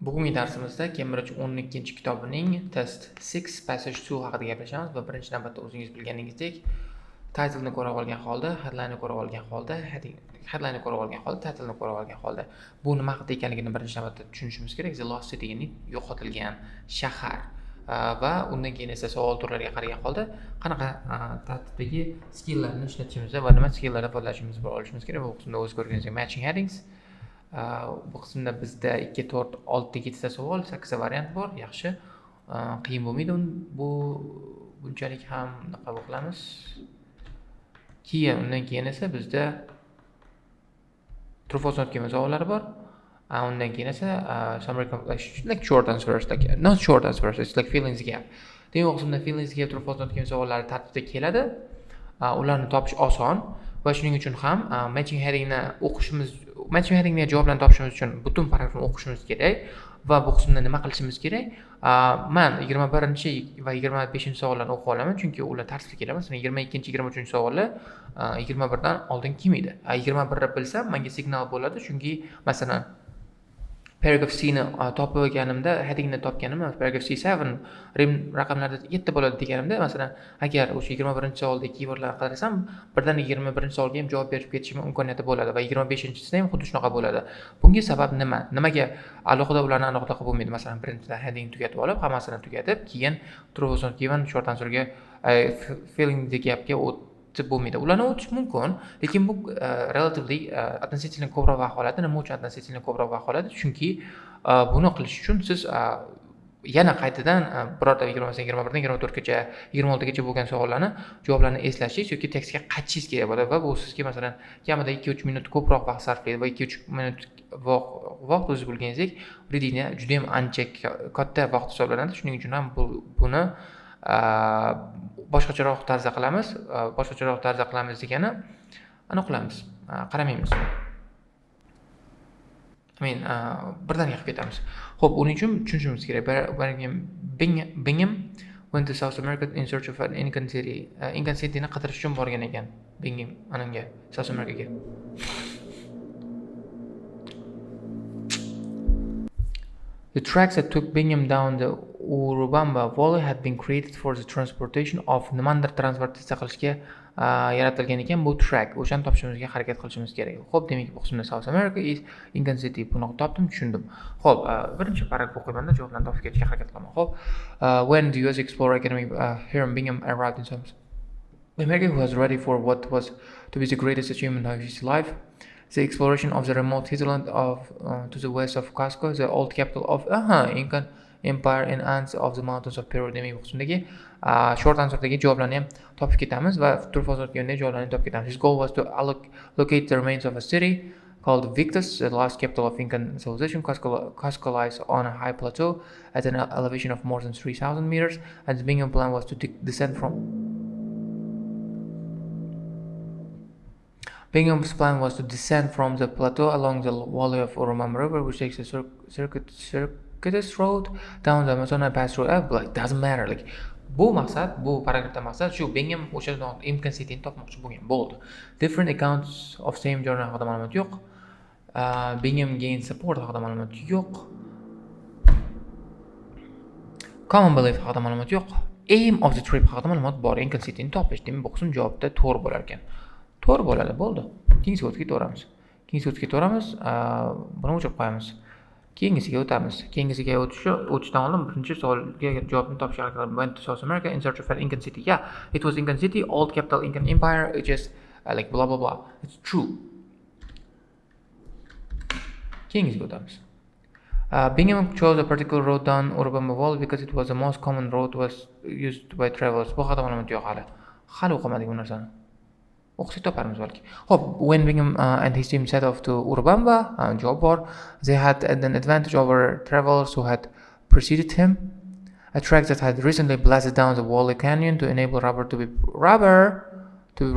Bugungi darsimizda Cambridge 12-kitobining test 6 passage 2 haqida gaplashamiz va birinchi navbatda o'zingiz bilganingizdek titleni ko'rib olgan holda, headline ko'rib olgan holda, headline ko'rib olgan holda, titleni ko'rib olgan holda bu nima haqida ekanligini birinchi navbatda tushunishimiz kerak. The lost city, ya'ni yo'qotilgan shahar. Va undan keyin esa savol turlariga qaragan holda qanaqa tartibdagi skilllarni ishlatishimiz va nima skilllarni qo'llashimiz olishimiz kerak. Bu qismda o'z ko'rganingizdek matching headings. Bu qismda bizda 2, 4, 6, 7 ta savol, 8 ta variant bor. Yaxshi. Qiyin bo'lmaydi. Bu bunchalik ham qabul qilamiz. Undan keyin esa bizda true false not kelgan savollari bor. Undan keyin esa summary like short answers, like not short answers, it's like fillings gap. Demak, qismda fillings gap, true false not kelgan savollari tartibda keladi. Ularni topish oson va shuning uchun ham matching headingni matching headingni javoblarni topishimiz uchun butun paragrafni o'qishimiz kerak va bu qismda nima qilishimiz kerak? Men 21 va 25 savollarni o'qib olaman, chunki ular tartibli keladi. Masalan, 22, 23 savollar 21 dan oldin kelmaydi. 21 ni bilsam, menga signal bo'ladi, chunki masalan paragraph C ni topganimda, headingni topganimda, paragraph C7 rim raqamlarda 7 bo'ladi deganimda, masalan, agar o'sha 21-savolda keywordlarni qidirsam, birdan 21-savolga ham javob berib ketishim imkoniyati bo'ladi va 25-sida ham xuddi shunaqa bo'ladi. Bunga sabab nima? Nimaga alohida ularni alohida qilib bo'lmaydi? Masalan, birinchidan heading tugatib olib, hammasini tugatib, keyin true false not given short answerga filling the gapga bo'lmaydi. Ularni o'tish mumkin, lekin bu relatively относительно ko'proq vaqt oladi. Nima uchun относительно ko'proq vaqt oladi? Chunki buni qilish uchun siz yana qaytadan birorta 21dan 24gacha, 26gacha bo'lgan savollarni javoblarini eslashingiz yoki tekstga qaytishingiz kerak bo'ladi va bu sizga masalan kamida 2-3 minut ko'proq vaqt sarflaydi va 2-3 minut vaqt o'zingiz bilganingizdek readingga juda ham ancha katta vaqt hisoblanadi. Shuning uchun ham buni boshqacharoq tarzda qilamiz. Boshqacharoq tarzda qilamiz degani aniqlamiz, qaramaymiz. Birdaniga qilib ketamiz. Xo'p, uning uchun tushunishimiz kerak. Bingham went to South America in search of an Incan city. Incan cityni qidirish uchun borgan ekan. Bingham ananga South Americaga. The tracks that took Bingham down the Urubamba Valley had been created for the transportation of nimandir transportatsiya qilishga yaratilgan ekan. Bu track o'shani topishimizga harakat qilishimiz kerak. Xo'p, demak bu qismda South America is Incan city. Buni topdim, tushundim. Xo'p, birinchi paragraf o'qiyman-da, javoblarni topib ketishga harakat qilaman. Xo'p, when the US Explorer Academy Hiram Bingham arrived in America, who was ready for what was to be the greatest achievement of his life, the exploration of the remote hinterland to the west of Cusco, the old capital of Incan Empire and ants of the mountains of Peru. Demak, bu qismdagi short answerdagi javoblarni ham topib ketamiz va true false kelganda javoblarni topib ketamiz. His goal was to locate the remains of a city called Victus, the last capital of Incan civilization. Cusco lies on a high plateau at an elevation of more than 3,000 meters, and the Bingham plan was to descend from Bingham's plan was to descend from the plateau along the valley of Urubamba River, which takes a circuitous road down the Amazon and pass through. Like, doesn't matter. Like, bu paragrafda maqsad shu. Bingham o'sha Incan cityni topmoqchi bo'lgan. Bo'ldi. Different accounts of same journey haqida ma'lumot yo'q. Bingham gained support haqida ma'lumot yo'q. Common belief haqida ma'lumot yo'q. Aim of the trip haqida ma'lumot bor. Incan cityni topish. Demak, bu qism javobda to'g'ri bo'lar ekan. To'g'ri bo'ladi, bo'ldi. Keyingi o'tga ketaveramiz. Buni o'chirib qo'yamiz. Keyingisiga o'tamiz. Keyingisiga o'tishdan oldin birinchi savolga javobni topishga harakat qilamiz. Went to South America in search of an Incan city. Yeah, it was Incan city, old capital Incan Empire. It just like blah blah blah. It's true. Keyingisiga o'tamiz. Bingham chose a particular road down Urubamba Valley because it was the most common road was used by travelers. Bu haqida ma'lumot yo'q hali. Hali o'qimadik bu narsani. O'qishga toparmiz balki. Xo'p, when Bingham and his team set off to Urubamba, javob bor. They had an advantage over travelers who had preceded him. A track that had recently blasted down the Wally Canyon to enable rubber to be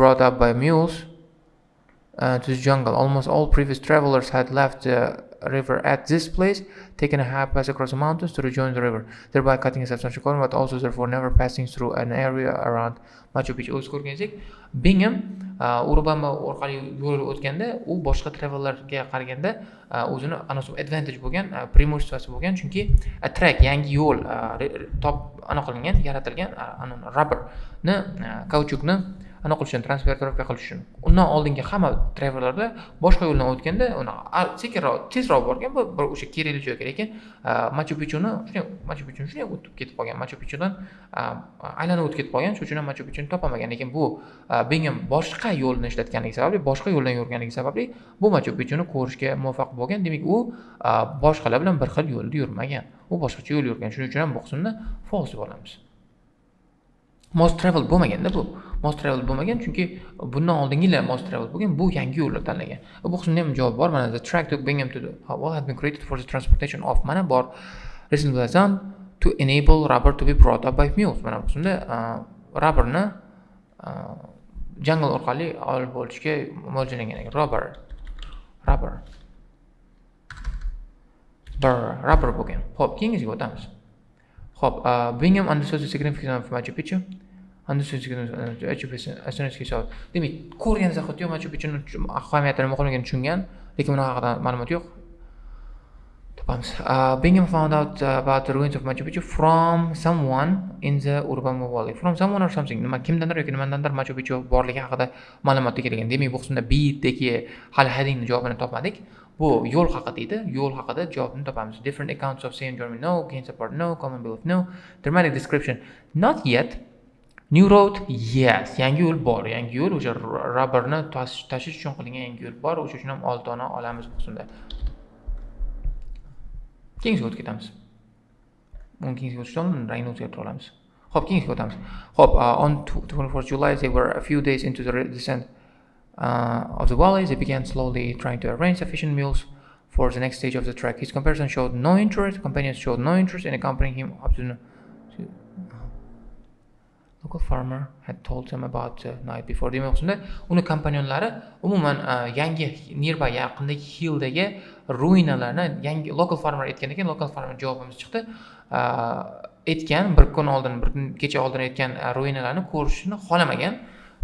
brought up by mules to the jungle. Almost all previous travelers had left the river at this place, taking a half pass across the mountains to rejoin the river, thereby cutting a substantial corner, but also therefore never passing through an area around Machu Picchu. O'z ko'rgansak, Bingham Urubamba orqali yo'l o'tganda, u boshqa travellarga qaraganda o'zini anosib advantage bo'lgan, преимуществоsi bo'lgan, chunki track yangi yo'l qilingan, yaratilgan rubberni, kauchukni transferировка qilish uchun. Undan oldingi hamma travellarda boshqa yo'ldan o'tganda, uni sekinroq, tezroq borgan, bir o'sha kerakli joyga, lekin Machu Picchuni shunday o'tib ketib qolgan. Machu Picchudan aylanib o'tib ketib qolgan, shuning uchun Machu Picchuni topolmagan. Lekin bu Bingham boshqa yo'lni ishlatganligi sababli, boshqa yo'ldan yurganligi sababli bu Machu Picchuni ko'rishga muvaffaq bo'lgan. Demak, u boshqalar bilan bir xil yo'lda yurmagan. U boshqacha yo'l yurgan. Shuning uchun ham bu qismni false deb olamiz. Most travel bo'lmaganda bu. Most travel bo'lmagan, chunki bundan oldingilar most travel bo'lgan, bu yangi yo'llar tanlagan. Bu qismda ham javob bor. Mana the track to Bingham to the wall had been created for the transportation of mana bor recently done to enable rubber to be brought up by mules. Mana bu qismda rubberni jungle orqali olib bo'lishga mo'ljallangan ekan. Rubber bo'lgan. Xo'p, keyingisiga o'tamiz. Xo'p, Bingham understood the significance of Machu Picchu. Demak, ko'rgan zahotiyoq Machu Picchuni ahamiyatini, muhimligini tushungan, lekin bunaqa haqida ma'lumot yo'q. Topamiz. Bingham found out about the ruins of Machu Picchu from someone in the Urubamba Valley. From someone or something. Nima kimdandir yoki nimadandir Machu Picchu borligi haqida ma'lumot kelgan. Demak, bu qismda B-dagi hali headingni javobini topmadik. Bu yo'l haqida edi. Yo'l haqida javobni topamiz. Different accounts of same journey no, gain support no, common belief no, dramatic description not yet. New road, yes. Yangi yo'l bor. Yangi yo'l o'sha rubberni tashish uchun qilingan yangi yo'l bor. O'sha uchun ham 6 dona olamiz bu qismda. Keyingisiga o'tib ketamiz. Uni keyingisiga o'tishdan rangni o'zgartirib olamiz. Xo'p, keyingisiga o'tamiz. Xo'p, on 24th July they were a few days into the descent of the valley. They began slowly trying to arrange sufficient mules for the next stage of the trek. His companions showed no interest in accompanying him up to the local farmer had told them about the night before. Demak, shunda uni kompanionlari umuman yangi nearby yaqindagi hilldagi ruinalarni yangi local farmer aytgan ekan. Local farmer javobimiz chiqdi. Aytgan bir kecha oldin aytgan ruinalarni ko'rishni xohlamagan.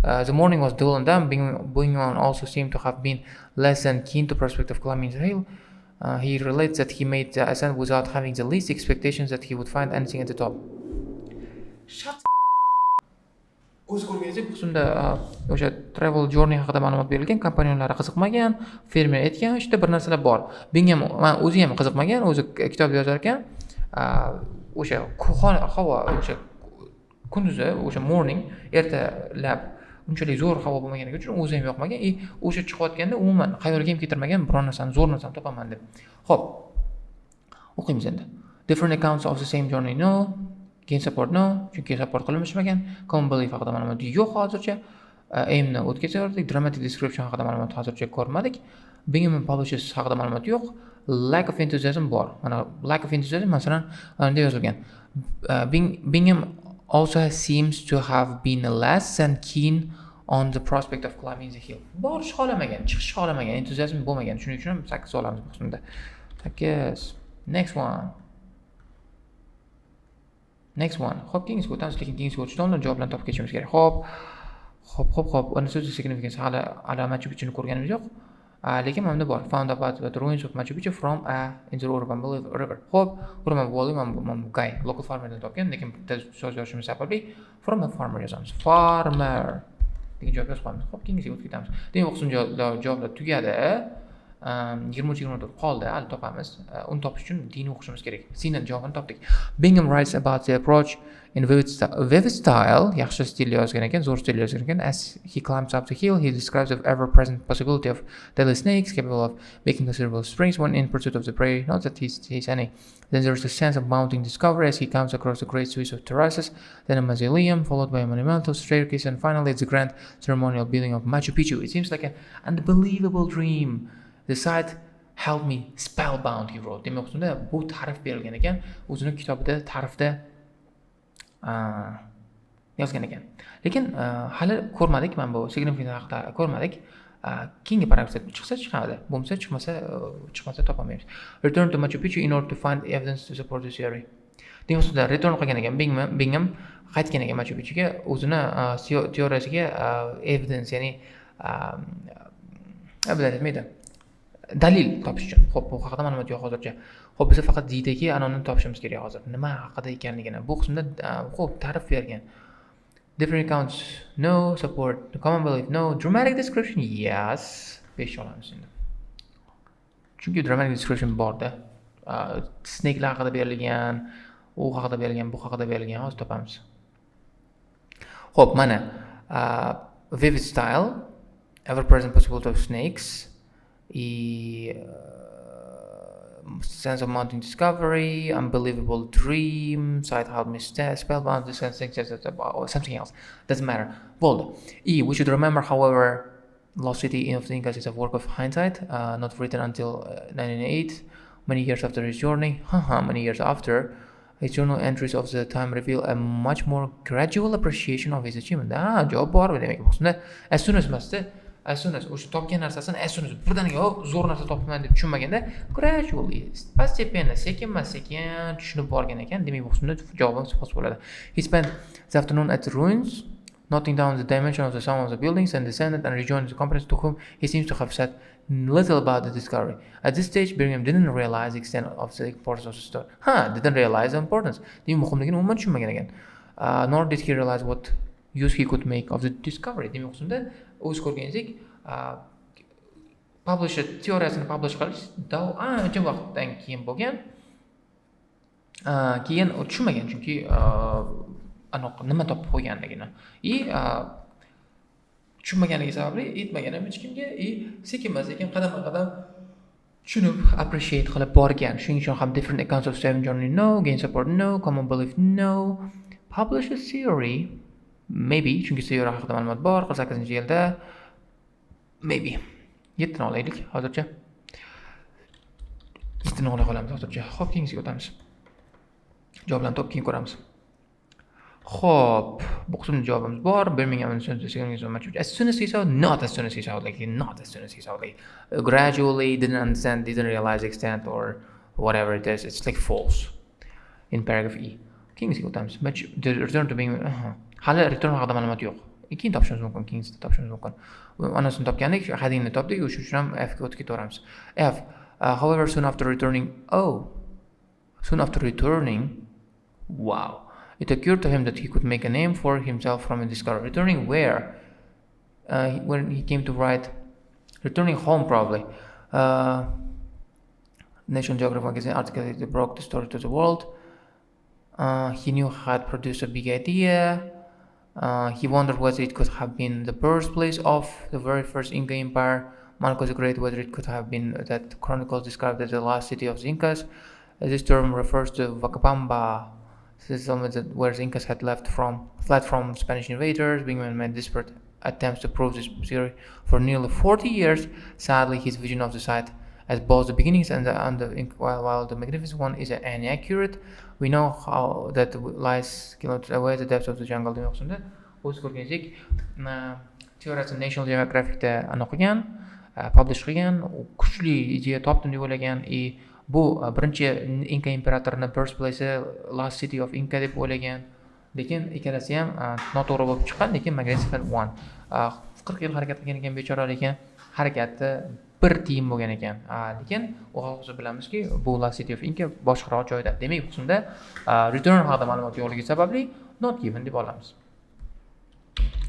The morning was dull and damp. Bingham also seemed to have been less than keen to prospect of climbing the hill. He relates that he made the ascent without having the least expectations that he would find anything at the top. O'z ko'rganingizda bu qismda o'sha travel journey haqida ma'lumot berilgan, kompanionlari qiziqmagan, fermer aytgan ishda bir narsalar bor. Bingham o'zi ham qiziqmagan, o'zi kitob yozar ekan. O'sha havo o'sha kunduzi, o'sha morning, ertalab unchalik zo'r havo bo'lmaganligi uchun o'zi ham yoqmagan. O'sha chiqayotganda umuman xayoliga ham keltirmagan biror narsani, zo'r narsani topaman deb. Xo'p. O'qiymiz endi. Different accounts of the same journey no. Gain support no, chunki support qilinmagan. Common belief haqida ma'lumot yo'q hozircha. Aimni o'tkazardik. Dramatic description haqida ma'lumot hozircha ko'rmadik. Bingham publishes haqida ma'lumot yo'q. Lack of enthusiasm bor. Mana lack of enthusiasm masalan deb yozilgan. Bingham also seems to have been less than keen on the prospect of climbing the hill. Borish xohlamagan, chiqish xohlamagan, enthusiasm bo'lmagan. Shuning uchun 8 olamiz bu qismda. 8. Next one. Xo'p, keyingisiga o'tamiz, lekin keyingisiga o'tishdan oldin javoblarni topib ketishimiz kerak. Xo'p. Understood the significance. Hali Machu Picchuni ko'rganimiz yo'q. Lekin mana bor. Found about the ruins of Machu Picchu from in the Urubamba River. Xo'p, Urubamba Valley guy, local farmerdan topgan, lekin bitta so'z yozishimiz sababli from a farmer yozamiz. Farmer degan javob yozib qo'yamiz. Xo'p, keyingisiga o'tib ketamiz. Demak, o'qishim javoblar tugadi. 23-24 qoldi, hali topamiz. Uni topish uchun dini o'qishimiz kerak. Sindan javobini topdik. Bingham writes about the approach in vivid style, yaxshi stilda yozgan ekan, zo'r stilda yozgan ekan. As he climbs up the hill, he describes the ever-present possibility of deadly snakes capable of making considerable springs when in pursuit of the prey. Not that he sees any. Then there is a sense of mounting discovery as he comes across the great suite of terraces, then a mausoleum, followed by a monumental staircase, and finally the grand ceremonial building of Machu Picchu. It seems like an unbelievable dream. The sight held me spellbound, he wrote. Demak, unda bu ta'rif berilgan ekan. O'zining kitobida ta'rifda yozgan ekan. Lekin hali ko'rmadik, mana bu significance haqida ko'rmadik. keyingi paragrafda chiqsa chiqadi, bo'lmasa chiqmasa topolmaymiz. Return to Machu Picchu in order to find evidence to support this theory. Demak, ustida return qilgan ekan Bingham qaytgan ekan Machu Picchuga o'zini teoriyasiga evidence, ya'ni bilmaydi, dalil topish uchun. Xo'p, bu haqida ma'lumot yo'q hozircha. Xo'p, biz faqat didagi anonni topishimiz kerak hozir. Nima haqida ekanligini. Bu qismda xo'p, ta'rif bergan. Different accounts, no. Support, common belief, no. Dramatic description, yes. 5 olamiz endi. Chunki dramatic description borda. Snake'lar haqida berilgan, u haqida berilgan, bu haqida berilgan, hozir topamiz. Xo'p, mana vivid style, ever present possibility of snakes, sense of mounting discovery, unbelievable dream, sight help me spellbound, this kind of thing, or something else. Doesn't matter. Bold. We should remember, however, Lost City of the Incas is a work of hindsight, not written until 1908, many years after his journey. Many years after. His journal entries of the time reveal a much more gradual appreciation of his achievement. Javob bor demak. As soon as o'sha topgan narsasini as soon as birdaniga zo'r narsa topibman deb tushunmaganda, gradually, постепенно, sekin-sekin tushunib borgan ekan. Demak, bu qismda javobimiz false bo'ladi. He spent the afternoon at the ruins, noting down the dimension of some of the buildings, and descended and rejoined the companions to whom he seems to have said little about the discovery. At this stage, Bingham didn't realize the extent of the importance of the story. Didn't realize the importance. Demak, muhimligini umuman tushunmagan ekan. Nor did he realize what use he could make of the discovery. Demak, qismda o'z ko'rganingizdek, publisher teoriyasini publish qilish ancha vaqtdan keyin bo'lgan. Keyin tushunmagan, chunki nima topib qo'yganligini. Tushunmaganligi sababli aytmagan ham hech kimga, sekin-sekin qadam-qadam tushunib, appreciate qilib borgan. Shuning uchun ham different accounts of Seven Journey, no. Gain support, no. Common belief, no. Publish a theory, maybe, chunki teoriya haqida ma'lumot bor, 48-yilda. Maybe. 7 olaylik hozircha. 7 olay qolamiz hozircha. Xo'p, keyingisiga o'tamiz. Javoblarni topib keyin ko'ramiz. Xo'p, bu qismda javobimiz bor. Birmingham as soon as he saw, not as soon as he saw, like gradually, didn't understand, didn't realize the extent, or whatever it is. It's like false in paragraph E. Keyingisiga o'tamiz. The return to Birmingham. Hali return haqida ma'lumot yo'q. Keyin topishimiz mumkin, keyingisida topishimiz mumkin. Anasini topgandik, headingni topdik, shuning uchun ham F ga o'tib ketaveramiz. F. However, soon after returning, wow. It occurred to him that he could make a name for himself from a discovery. Returning where? When he came to write, returning home probably. National Geographic magazine article that broke the story to the world. He knew he had produced a big idea. He wondered whether it could have been the birthplace of the very first Inca Empire. Manco the Great, whether it could have been that chronicles described as the last city of the Incas. This term refers to Vacapamba. This is where the Incas had fled from Spanish invaders. Bingham made desperate attempts to prove this theory for nearly 40 years. Sadly, his vision of the site as both the beginnings and while the magnificent one is inaccurate, we know how that lies kilometers away the depths of the jungle. Demoqchimda o'z ko'rganingizdek, teoriyasini National Geographic'da o'qigan, publish qilgan, kuchli ideya topdim deb o'ylagan, bu birinchi Inca imperatorini birthplace, last city of Inca deb o'ylagan, lekin ikkalasi ham noto'g'ri bo'lib chiqqan, lekin magnificent one 40 yil harakat qilgan ekan bechora, lekin harakati bir tiyin bo'lgan ekan. Lekin o'zi bilamizki, bu last city of Inca boshqaroq joyda. Demak, bu qismda return haqida ma'lumot yo'qligi sababli not given deb olamiz.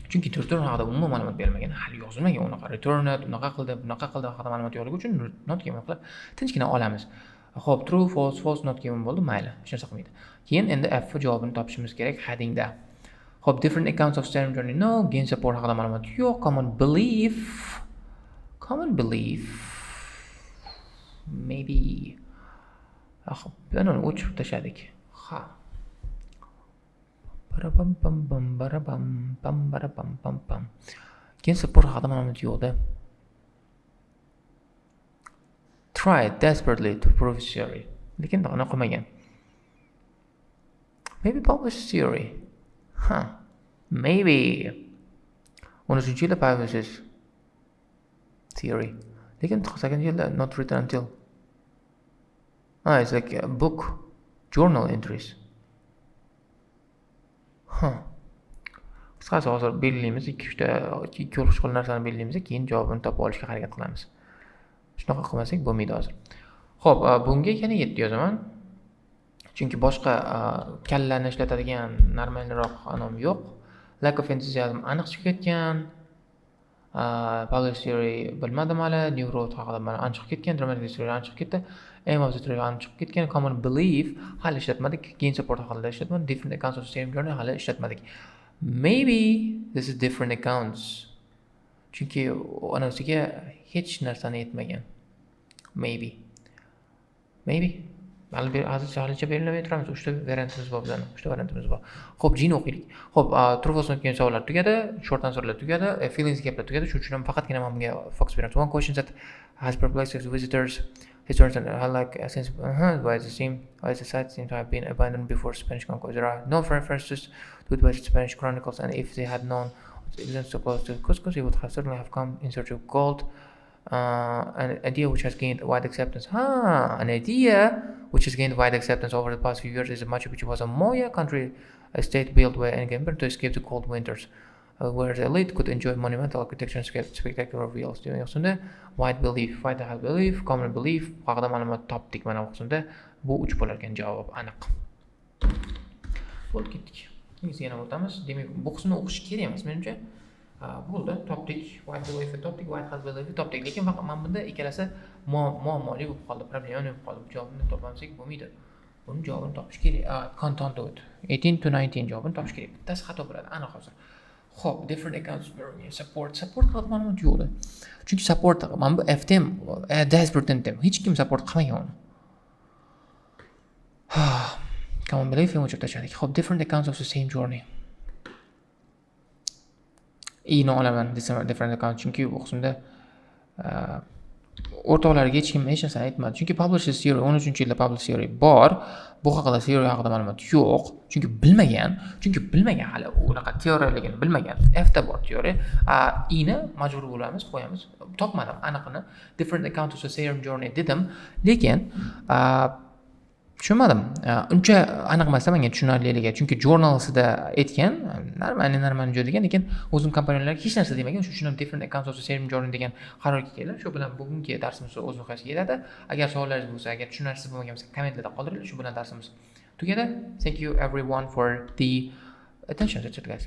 Chunki return haqida umuman ma'lumot berilmagan, hali yozilmagan unaqa return unaqa qildi haqida ma'lumot yo'qligi uchun not given qilib tinchgina olamiz. Xo'p, true, false, not given bo'ldi, mayli, hech narsa qilmaydi. Keyin endi F javobini topishimiz kerak headingda. Xo'p, different accounts of Stern journey, no. Gain support haqida ma'lumot yo'q. Common belief, maybe. Buni o'chirib tashladik. Keyin support haqida ma'lumot yo'qda. Tried desperately to prove his theory. Lekin buni qilmagan. Maybe publish theory. Maybe. 13-yilda publishes. theory. Lekin 98-yilda not written until. It's like a book, journal entries. Qisqasi hozir belgilaymiz, ikki xil narsani belgilaymiz, keyin javobini topib olishga harakat qilamiz. Shunaqa qilmasak bo'lmaydi hozir. Xo'p, bunga yana 7 yozaman. Chunki boshqa kallani ishlatadigan normalroq anom yo'q. Lack of enthusiasm aniq chiqib ketgan. Public theory bilmadim hali, neurot haqida mana aniq chiqib ketgan, dramatic theory aniq chiqib ketdi. Aim of the theory aniq chiqib ketgan, common belief hali ishlatmadik, gain support haqida ishlatmadik, different accounts of same journey hali ishlatmadik. Maybe this is different accounts. Chunki onasiga hech narsani aytmagan. Maybe. Halicha belgilamay turamiz. 3 ta variantimiz bor bizning. 3 ta variantimiz bor. Xo'p, jini o'qiylik. Xo'p, true false o'tgan savollar tugadi, short answerlar tugadi, feelings gaplar tugadi. Shuning uchun ham faqatgina men bunga focus beramiz. One question that has perplexed visitors. His turns and like since why is the site seem to have been abandoned before Spanish conquest? There are no references to it by Spanish chronicles, and if they had known the existence supposed to Cusco, they would have certainly have come in search of gold. An idea which has gained wide acceptance. An idea which has gained wide acceptance over the past few years is that Machu Picchu was a Maya country, a state built by an emperor to escape the cold winters, where the elite could enjoy monumental architecture and spectacular views. Demak, o'shanda wide belief, common belief haqida ma'lumot topdik. Mana o'shanda bu 3 bo'lar ekan javob aniq. Bo'lib ketdik. Endi yana o'tamiz. Demak, bu qismni o'qish kerak emas menimcha. Bo'ldi, topdik, white belief topdik, white has belief topdik. Lekin faqat men bunda ikkalasi muammoli bo'lib qoldi, problema bo'lib qoldi. Javobini topmasak bo'lmaydi. Buni javobini topish kerak. Content o't. 18 to 19 javobini topish kerak. Bittasi xato bo'ladi, aniq hozir. Xo'p, different accounts support qilib ma'lumot yo'qdi. Chunki support men bu FTM, desperate hech kim support qilmagan uni. Common belief o'chib tashladik. Xo'p, different accounts of the same journey. Olaman different account chunki bu qismda o'rtoqlarga hech kim hech narsani aytmadi. Chunki published theory 13-yilda published theory bor. Bu haqida theory haqida ma'lumot yo'q. Chunki bilmagan hali unaqa teoriyaligini bilmagan. Fda bor teoriya. Ni majbur bo'lamiz, qo'yamiz. Topmadim aniqini. Different account of the same journey dedim. Lekin tushunmadim. Uncha aniq emas menga tushunarliligi. Chunki jurnalsida aytgan, normal joy degan, lekin o'zim kompaniyalarga hech narsa demagan. Shuning uchun ham different accounts of the same journey degan qarorga keldim. Shu bilan bugungi darsimiz o'z nihoyasiga yetadi. Agar savollaringiz bo'lsa, agar tushunarsiz bo'lmagan bo'lsa, kommentlarda qoldiringlar. Shu bilan darsimiz tugadi. Thank you everyone for the attention. That's it, guys.